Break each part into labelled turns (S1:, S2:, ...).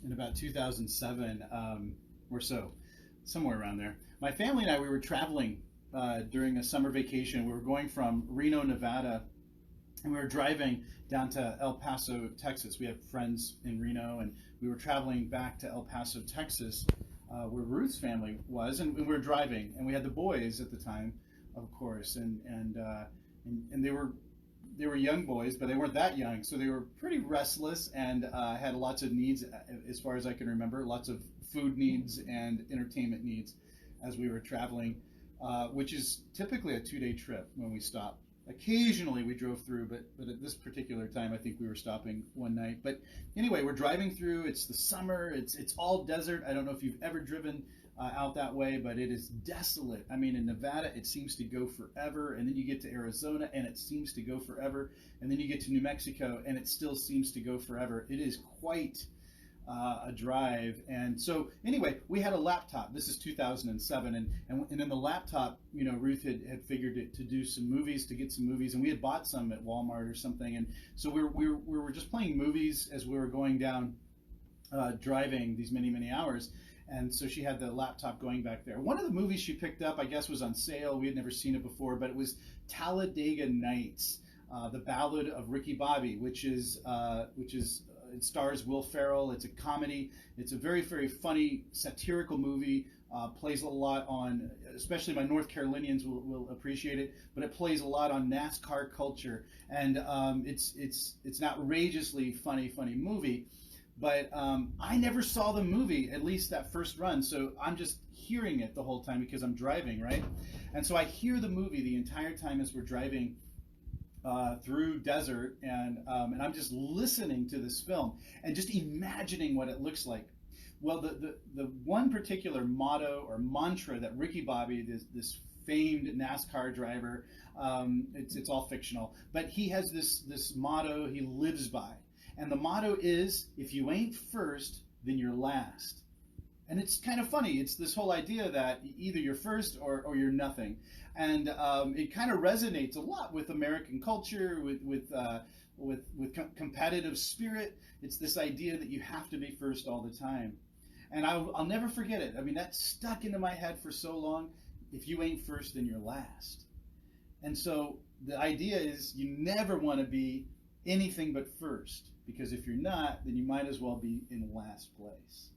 S1: in about 2007 or so, somewhere around there. My family and I, we were traveling during a summer vacation. We were going from Reno, Nevada, and we were driving down to El Paso, Texas. We have friends in Reno, and we were traveling back to El Paso, Texas, where Ruth's family was, and we were driving, and we had the boys at the time, of course, and they were young boys, but they weren't that young, so they were pretty restless and had lots of needs, as far as I can remember, lots of food needs and entertainment needs as we were traveling, which is typically a 2-day trip when we stopped. Occasionally we drove through, but at this particular time, I think we were stopping one night. But anyway, we're driving through. It's the summer. It's all desert. I don't know if you've ever driven out that way, but it is desolate. I mean, in Nevada, it seems to go forever, and then you get to Arizona, and it seems to go forever, and then you get to New Mexico, and it still seems to go forever. It is quite a drive. And so anyway, we had a laptop. This is 2007, and in the laptop, Ruth had figured to do some movies, to get some movies, and we had bought some at Walmart or something. And so we were just playing movies as we were going down, driving these many hours. And so she had the laptop going back there. One of the movies she picked up, I guess, was on sale. We had never seen it before, but it was Talladega Nights, the Ballad of Ricky Bobby, which is it stars Will Ferrell. It's a comedy. It's a very, very funny, satirical movie. Plays a lot on, especially my North Carolinians will appreciate it, but it plays a lot on NASCAR culture. And it's an outrageously funny movie. But I never saw the movie, at least that first run, so I'm just hearing it the whole time because I'm driving, right? And so I hear the movie the entire time as we're driving through desert, and I'm just listening to this film and just imagining what it looks like. Well, the one particular motto or mantra that Ricky Bobby, this famed NASCAR driver, it's all fictional, but he has this motto he lives by. And the motto is, if you ain't first, then you're last. And it's kind of funny. It's this whole idea that either you're first or you're nothing. And it kind of resonates a lot with American culture, with competitive spirit. It's this idea that you have to be first all the time. And I'll never forget it. I mean, that stuck into my head for so long. If you ain't first, then you're last. And so the idea is you never want to be anything but first, because if you're not, then you might as well be in last place.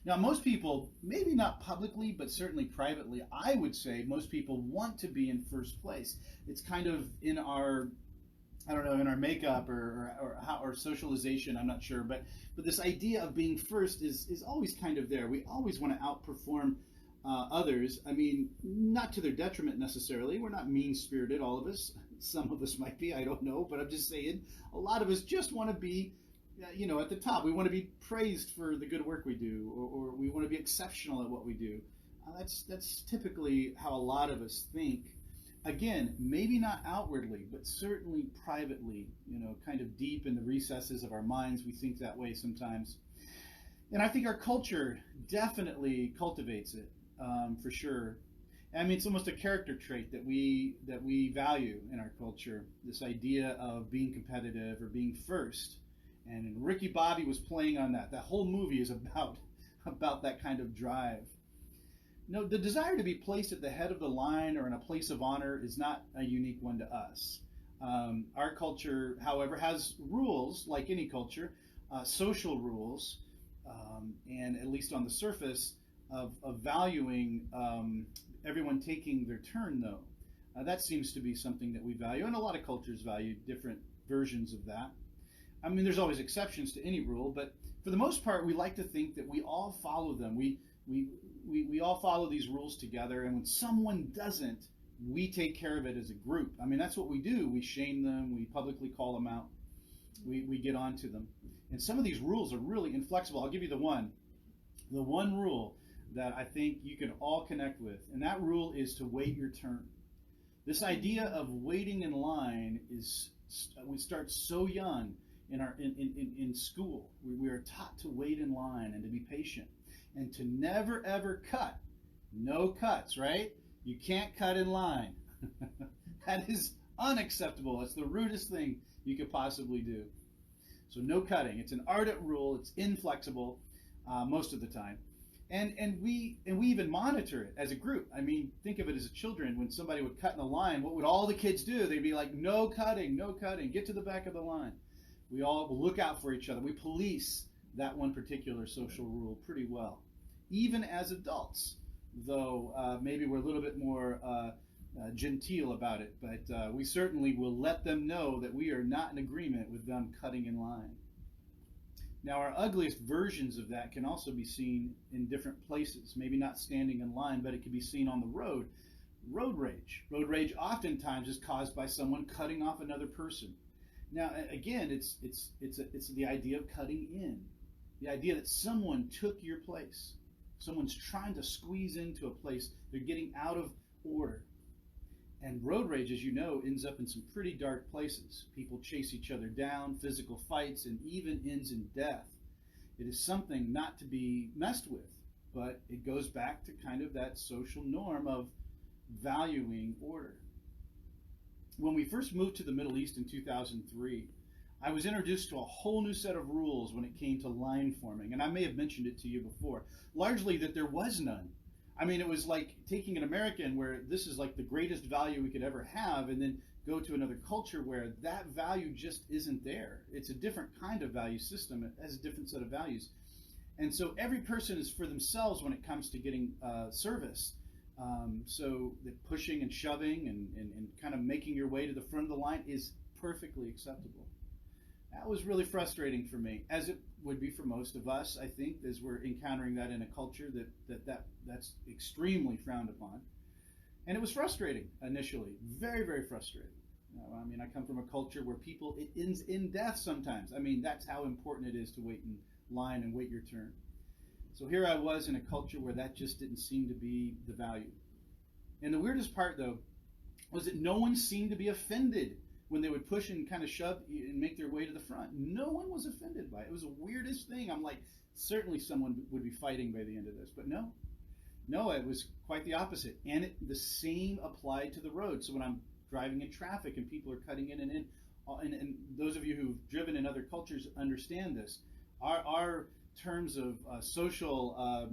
S1: Now, most people, maybe not publicly, but certainly privately, I would say most people want to be in first place. It's kind of in our, I don't know, in our makeup or socialization, I'm not sure, but this idea of being first is always kind of there. We always want to outperform others. I mean, not to their detriment necessarily. We're not mean-spirited, all of us. Some of us might be, I don't know, but I'm just saying, a lot of us just want to be, at the top. We want to be praised for the good work we do, or we want to be exceptional at what we do. That's typically how a lot of us think. Again, maybe not outwardly, but certainly privately, kind of deep in the recesses of our minds, we think that way sometimes. And I think our culture definitely cultivates it, for sure. I mean, it's almost a character trait that we value in our culture, this idea of being competitive or being first. And Ricky Bobby was playing on that. That whole movie is about that kind of drive. No, the desire to be placed at the head of the line or in a place of honor is not a unique one to us. Our culture, however, has rules, like any culture, social rules, and at least on the surface, of valuing everyone taking their turn, though. That seems to be something that we value, and a lot of cultures value different versions of that. I mean, there's always exceptions to any rule, but for the most part, we like to think that we all follow them. We all follow these rules together, and when someone doesn't, we take care of it as a group. I mean, that's what we do. We shame them. We publicly call them out. We get on to them. And some of these rules are really inflexible. I'll give you the one rule that I think you can all connect with, and that rule is to wait your turn. This idea of waiting in line we start so young in school. We are taught to wait in line and to be patient and to never ever cut. No cuts, right? You can't cut in line. That is unacceptable. It's the rudest thing you could possibly do. So no cutting. It's an ardent rule. It's inflexible most of the time. And we even monitor it as a group. I mean, think of it as children. When somebody would cut in the line, what would all the kids do? They'd be like, no cutting, no cutting. Get to the back of the line. We all look out for each other. We police that one particular social rule pretty well. Even as adults, though maybe we're a little bit more genteel about it, but we certainly will let them know that we are not in agreement with them cutting in line. Now, our ugliest versions of that can also be seen in different places. Maybe not standing in line, but it can be seen on the road. Road rage. Road rage oftentimes is caused by someone cutting off another person. Now, again, it's the idea of cutting in. The idea that someone took your place. Someone's trying to squeeze into a place. They're getting out of order. And road rage, as you know, ends up in some pretty dark places. People chase each other down, physical fights, and even ends in death. It is something not to be messed with, but it goes back to kind of that social norm of valuing order. When we first moved to the Middle East in 2003, I was introduced to a whole new set of rules when it came to line forming, and I may have mentioned it to you before, largely that there was none. I mean, it was like taking an American where this is like the greatest value we could ever have, and then go to another culture where that value just isn't there. It's a different kind of value system. It has a different set of values. And so every person is for themselves when it comes to getting service. So the pushing and shoving and kind of making your way to the front of the line is perfectly acceptable. That was really frustrating for me, as it would be for most of us, I think, as we're encountering that in a culture that's extremely frowned upon. And it was frustrating initially, very, very frustrating. I mean, I come from a culture where it ends in death sometimes. I mean, that's how important it is to wait in line and wait your turn. So here I was in a culture where that just didn't seem to be the value. And the weirdest part, though, was that no one seemed to be offended when they would push and kind of shove and make their way to the front. No one was offended by it. It was the weirdest thing. I'm like, certainly someone would be fighting by the end of this. But no, it was quite the opposite. And the same applied to the road. So when I'm driving in traffic and people are cutting in and in, and those of you who've driven in other cultures understand this, our terms of social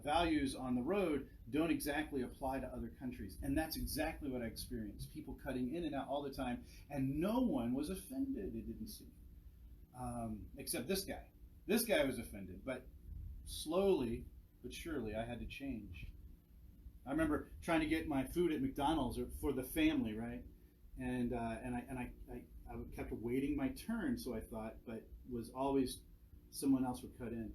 S1: values on the road don't exactly apply to other countries. And that's exactly what I experienced. People cutting in and out all the time, and no one was offended, it didn't seem. Except this guy. This guy was offended, but slowly but surely I had to change. I remember trying to get my food at McDonald's for the family, right? And I kept waiting my turn, so I thought, but was always someone else would cut in.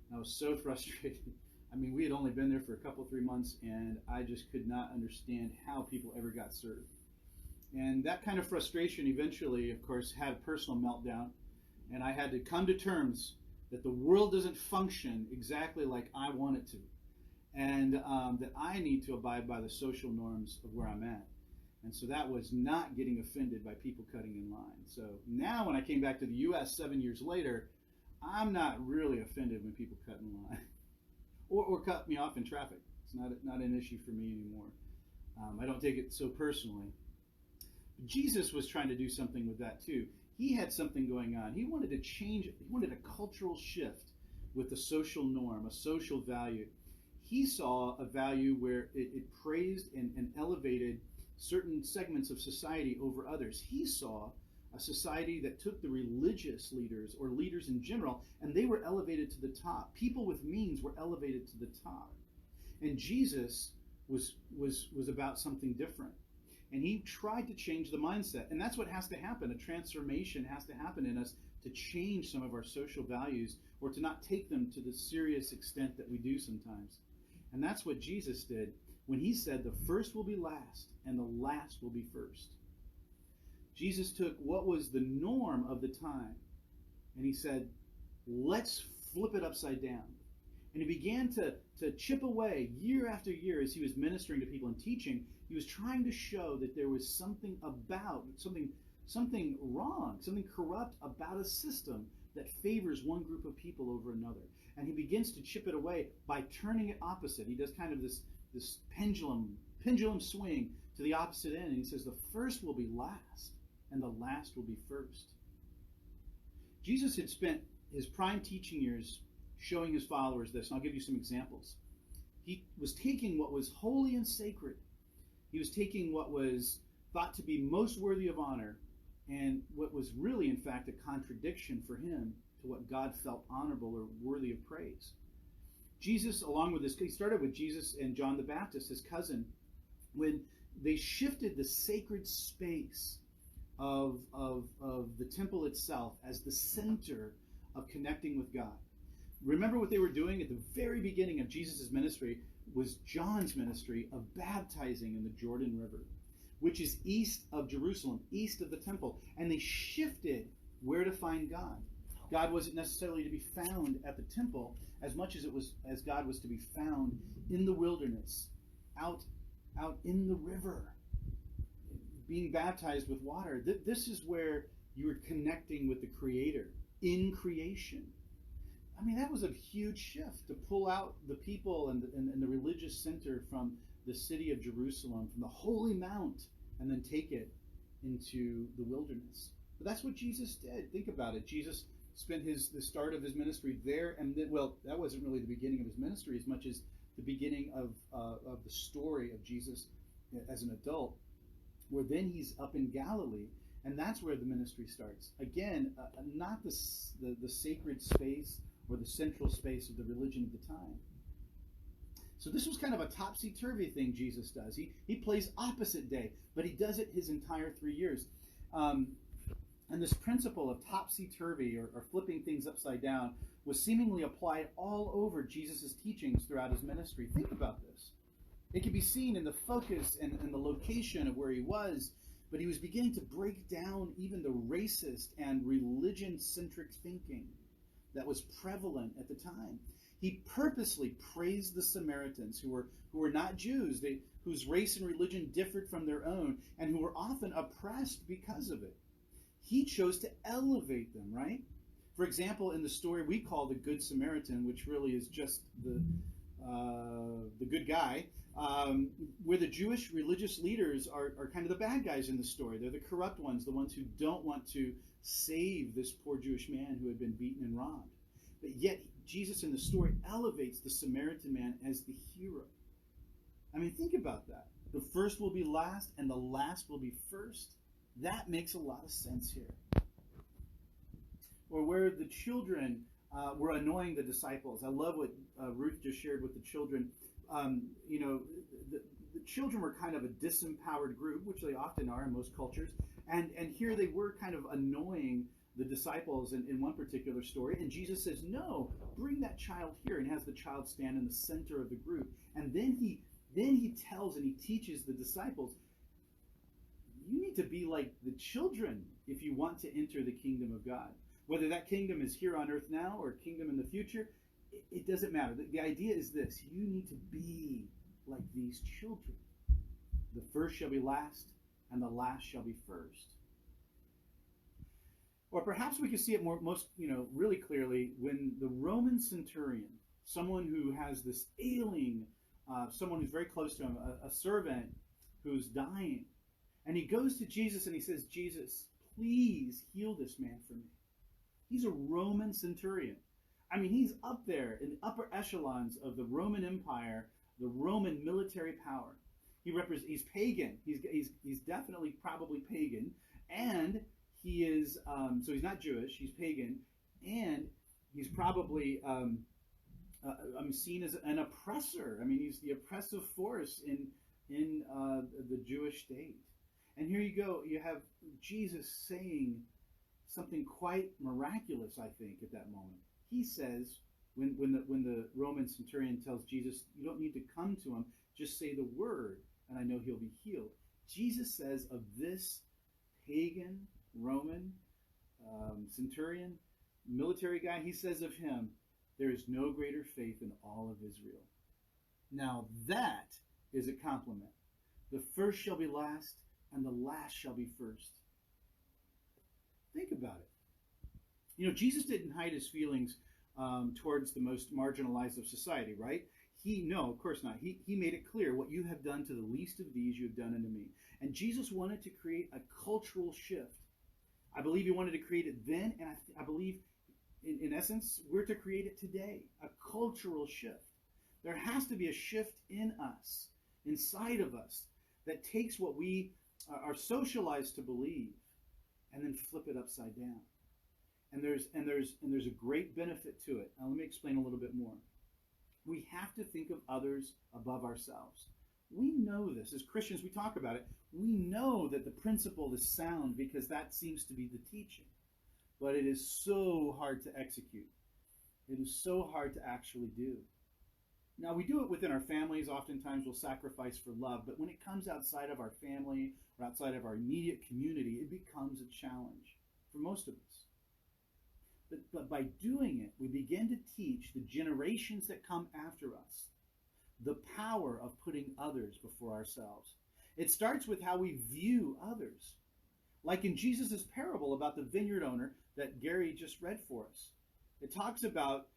S1: And I was so frustrated. I mean, we had only been there for a couple, 3 months, and I just could not understand how people ever got served. And that kind of frustration eventually, of course, had a personal meltdown, and I had to come to terms that the world doesn't function exactly like I want it to, and that I need to abide by the social norms of where I'm at. And so that was not getting offended by people cutting in line. So now when I came back to the U.S. 7 years later, I'm not really offended when people cut in line or cut me off in traffic. It's not an issue for me anymore. I don't take it so personally. Jesus was trying to do something with that too. He had something going on. He wanted to change. He wanted a cultural shift with the social norm, a social value. He saw a value where it praised and elevated certain segments of society over others. He saw a society that took the religious leaders or leaders in general, and they were elevated to the top. People with means were elevated to the top. And Jesus was about something different. And he tried to change the mindset. And that's what has to happen. A transformation has to happen in us to change some of our social values, or to not take them to the serious extent that we do sometimes. And that's what Jesus did when he said the first will be last and the last will be first. Jesus took what was the norm of the time and he said, let's flip it upside down. And he began to chip away year after year as he was ministering to people and teaching. He was trying to show that there was something wrong, something corrupt about a system that favors one group of people over another. And he begins to chip it away by turning it opposite. He does kind of this pendulum swing to the opposite end. And he says the first will be last and the last will be first. Jesus had spent his prime teaching years showing his followers this, and I'll give you some examples. He was taking what was holy and sacred. He was taking what was thought to be most worthy of honor, and what was really, in fact, a contradiction for him to what God felt honorable or worthy of praise. Jesus, along with this, he started with Jesus and John the Baptist, his cousin, when they shifted the sacred space of the temple itself as the center of connecting with God. Remember what they were doing at the very beginning of Jesus' ministry was John's ministry of baptizing in the Jordan River, which is east of Jerusalem, east of the temple. And they shifted where to find God. God wasn't necessarily to be found at the temple as much as God was to be found in the wilderness, out in the river, being baptized with water. This is where you were connecting with the Creator in creation. I mean, that was a huge shift to pull out the people and the religious center from the city of Jerusalem, from the holy mount, and then take it into the wilderness. But that's what Jesus did. Think about it. Jesus spent the start of his ministry there, and then, well, that wasn't really the beginning of his ministry as much as the beginning of the story of Jesus as an adult, where then he's up in Galilee, and that's where the ministry starts. Again, not the sacred space or the central space of the religion of the time. So this was kind of a topsy-turvy thing Jesus does. He plays opposite day, but he does it his entire 3 years. And this principle of topsy-turvy or flipping things upside down was seemingly applied all over Jesus' teachings throughout his ministry. Think about this. It can be seen in the focus and the location of where he was, but he was beginning to break down even the racist and religion-centric thinking that was prevalent at the time. He purposely praised the Samaritans, who were not Jews, whose race and religion differed from their own, and who were often oppressed because of it. He chose to elevate them, right? For example, in the story we call the Good Samaritan, which really is just the good guy, where the Jewish religious leaders are kind of the bad guys in the story. They're the corrupt ones, the ones who don't want to save this poor Jewish man who had been beaten and robbed. But yet, Jesus in the story elevates the Samaritan man as the hero. I mean, think about that. The first will be last, and the last will be first. That makes a lot of sense here. Or where the children were annoying the disciples. I love what Ruth just shared with the children. The children were kind of a disempowered group, which they often are in most cultures. And here they were kind of annoying the disciples in one particular story. And Jesus says, no, bring that child here, and has the child stand in the center of the group. And then he tells and he teaches the disciples, you need to be like the children if you want to enter the kingdom of God. Whether that kingdom is here on earth now or kingdom in the future, it doesn't matter. The idea is this: you need to be like these children. The first shall be last, and the last shall be first. Or perhaps we can see it really clearly when the Roman centurion, someone who has this ailing, someone who's very close to him, a servant who's dying, and he goes to Jesus and he says, Jesus, please heal this man for me. He's a Roman centurion. I mean, he's up there in the upper echelons of the Roman Empire, the Roman military power. He's pagan. He's definitely probably pagan, and he is so he's not Jewish. He's pagan, and he's probably seen as an oppressor. I mean, he's the oppressive force in the Jewish state. And here you go. You have Jesus saying something quite miraculous, I think, at that moment. He says, when the Roman centurion tells Jesus, you don't need to come to him, just say the word, and I know he'll be healed. Jesus says of this pagan Roman centurion, military guy, he says of him, there is no greater faith in all of Israel. Now that is a compliment. The first shall be last, and the last shall be first. Think about it. Jesus didn't hide his feelings towards the most marginalized of society, right? No, of course not. He made it clear, what you have done to the least of these, you have done unto me. And Jesus wanted to create a cultural shift I believe he wanted to create it then, and I believe, in essence, we're to create it today. A cultural shift. There has to be a shift in us, inside of us, that takes what we are socialized to believe and then flip it upside down. And there's a great benefit to it. Now let me explain a little bit more. We have to think of others above ourselves. We know this. As Christians, we talk about it. We know that the principle is sound because that seems to be the teaching. But it is so hard to execute. It is so hard to actually do. Now, we do it within our families. Oftentimes we'll sacrifice for love. But when it comes outside of our family or outside of our immediate community, it becomes a challenge for most of us. But by doing it, we begin to teach the generations that come after us the power of putting others before ourselves. It starts with how we view others. Like in Jesus' parable about the vineyard owner that Gary just read for us. It talks about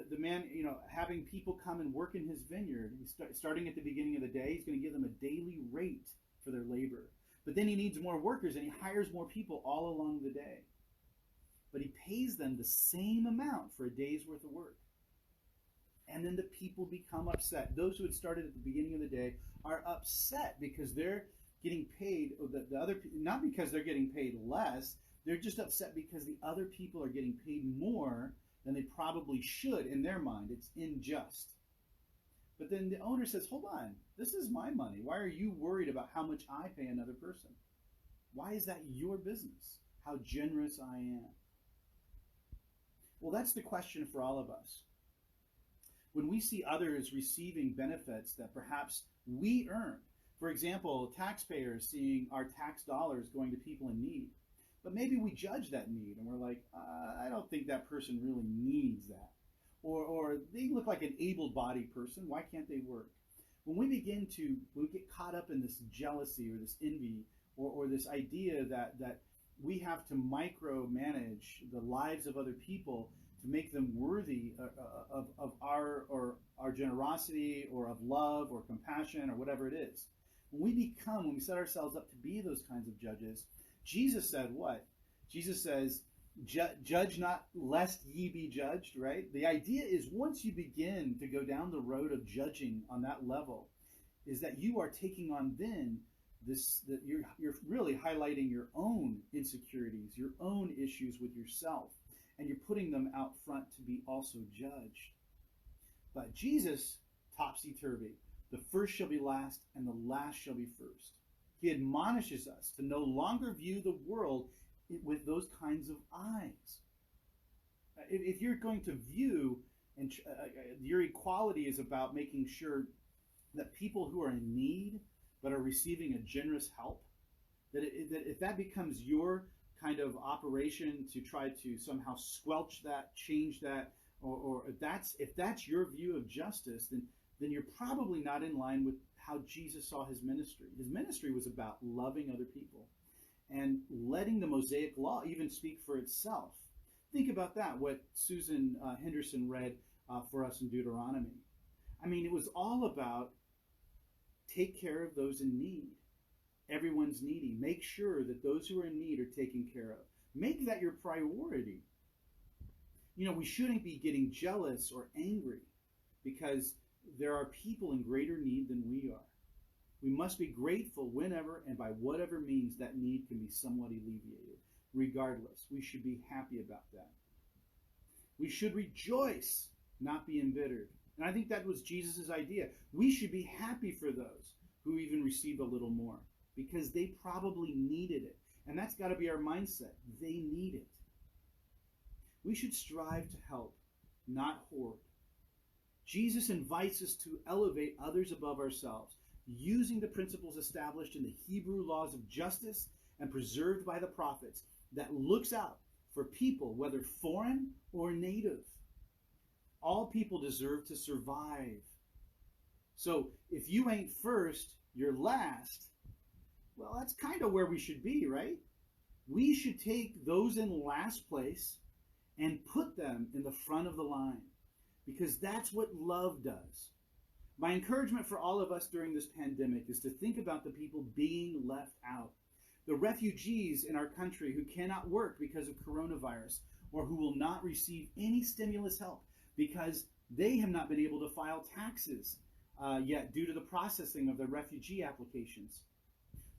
S1: the man, having people come and work in his vineyard. Starting at the beginning of the day, he's going to give them a daily rate for their labor. But then he needs more workers and he hires more people all along the day. But he pays them the same amount for a day's worth of work. And then the people become upset. Those who had started at the beginning of the day are upset because they're getting paid, not because they're getting paid less, they're just upset because the other people are getting paid more than they probably should in their mind. It's unjust. But then the owner says, hold on, this is my money. Why are you worried about how much I pay another person? Why is that your business? How generous I am. Well, that's the question for all of us. When we see others receiving benefits that perhaps we earn, for example, taxpayers seeing our tax dollars going to people in need, but maybe we judge that need and we're like, I don't think that person really needs that. Or they look like an able-bodied person, why can't they work? When we get caught up in this jealousy or this envy or this idea that we have to micromanage the lives of other people to make them worthy of our generosity or of love or compassion or whatever it is. When we set ourselves up to be those kinds of judges, Jesus said what? Jesus says, judge not lest ye be judged, right? The idea is once you begin to go down the road of judging on that level, is that you are taking on then that you're really highlighting your own insecurities, your own issues with yourself, and you're putting them out front to be also judged. But Jesus, topsy-turvy. The first shall be last, and the last shall be first. He admonishes us to no longer view the world with those kinds of eyes. If you're going to view, and your equality is about making sure that people who are in need but are receiving a generous help, that if that becomes your kind of operation to try to somehow squelch that, change that, or if that's your view of justice, then you're probably not in line with how Jesus saw his ministry. His ministry was about loving other people and letting the Mosaic law even speak for itself. Think about that, what Susan Henderson read for us in Deuteronomy. I mean, it was all about take care of those in need. Everyone's needy. Make sure that those who are in need are taken care of. Make that your priority. We shouldn't be getting jealous or angry because there are people in greater need than we are. We must be grateful whenever and by whatever means that need can be somewhat alleviated. Regardless, we should be happy about that. We should rejoice, not be embittered. And I think that was Jesus' idea. We should be happy for those who even receive a little more because they probably needed it. And that's got to be our mindset. They need it. We should strive to help, not hoard. Jesus invites us to elevate others above ourselves, using the principles established in the Hebrew laws of justice and preserved by the prophets that looks out for people, whether foreign or native. All people deserve to survive. So if you ain't first, you're last. Well, that's kind of where we should be, right? We should take those in last place and put them in the front of the line, because that's what love does. My encouragement for all of us during this pandemic is to think about the people being left out. The refugees in our country who cannot work because of coronavirus, or who will not receive any stimulus help because they have not been able to file taxes yet due to the processing of their refugee applications.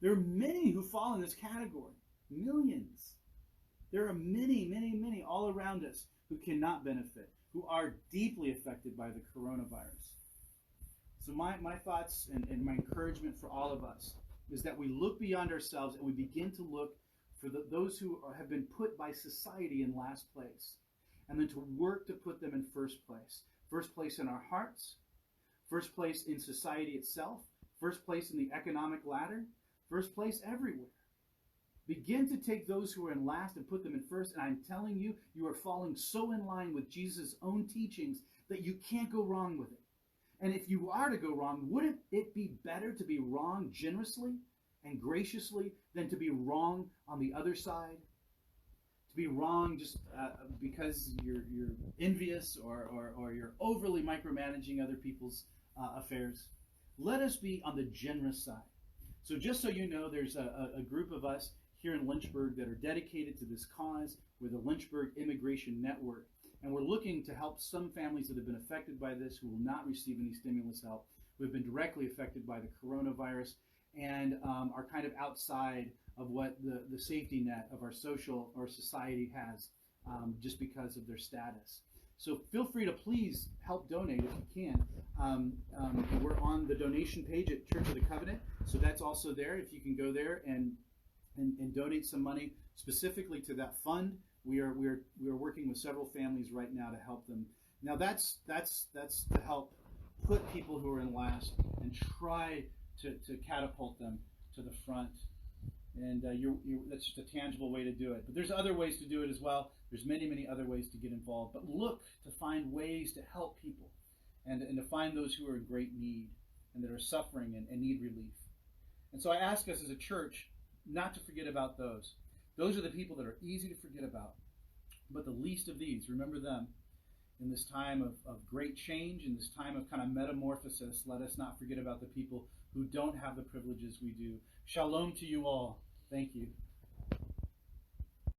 S1: There are many who fall in this category, millions. There are many, many, many all around us who cannot benefit, who are deeply affected by the coronavirus. So my thoughts and my encouragement for all of us is that we look beyond ourselves and we begin to look for those who have been put by society in last place, and then to work to put them in first place. First place in our hearts, first place in society itself, first place in the economic ladder, first place everywhere. Begin to take those who are in last and put them in first, and I'm telling you, you are falling so in line with Jesus' own teachings that you can't go wrong with it. And if you are to go wrong, wouldn't it be better to be wrong generously and graciously than to be wrong on the other side? To be wrong just because you're envious or you're overly micromanaging other people's affairs. Let us be on the generous side. So just so you know, there's a group of us here in Lynchburg that are dedicated to this cause. We're the Lynchburg Immigration Network. And we're looking to help some families that have been affected by this who will not receive any stimulus help, who have been directly affected by the coronavirus, and are kind of outside of what the safety net of our social or society has just because of their status. So feel free to please help donate if you can. We're on the donation page at Church of the Covenant, so that's also there. If you can go there and donate some money specifically to that fund. We are working with several families right now to help them. Now that's to help put people who are in last and try to catapult them to the front. And that's just a tangible way to do it. But there's other ways to do it as well. There's many, many other ways to get involved. But look to find ways to help people and to find those who are in great need and that are suffering and need relief. And so I ask us as a church not to forget about those. Those are the people that are easy to forget about. But the least of these, remember them. In this time of great change, in this time of kind of metamorphosis, let us not forget about the people who don't have the privileges we do. Shalom to you all. Thank you.